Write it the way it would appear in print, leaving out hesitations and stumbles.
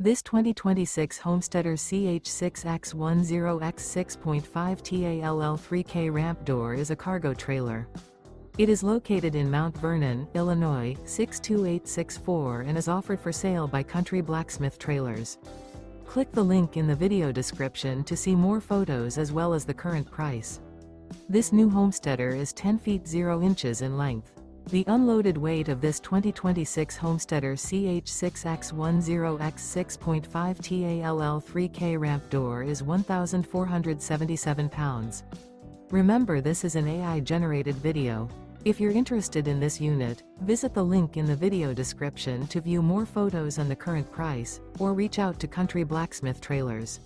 This 2026 Homesteader CH6X10X6.5 TALL3K ramp door is a cargo trailer. It is located in Mount Vernon, Illinois, 62864 and is offered for sale by Country Blacksmith Trailers. Click the link in the video description to see more photos as well as the current price. This new Homesteader is 10 feet 0 inches in length. The unloaded weight of this 2026 Homesteader CH6X10X6.5 TALL3K ramp door is 1,477 pounds. Remember, this is an AI-generated video. If you're interested in this unit, visit the link in the video description to view more photos and the current price, or reach out to Country Blacksmith Trailers.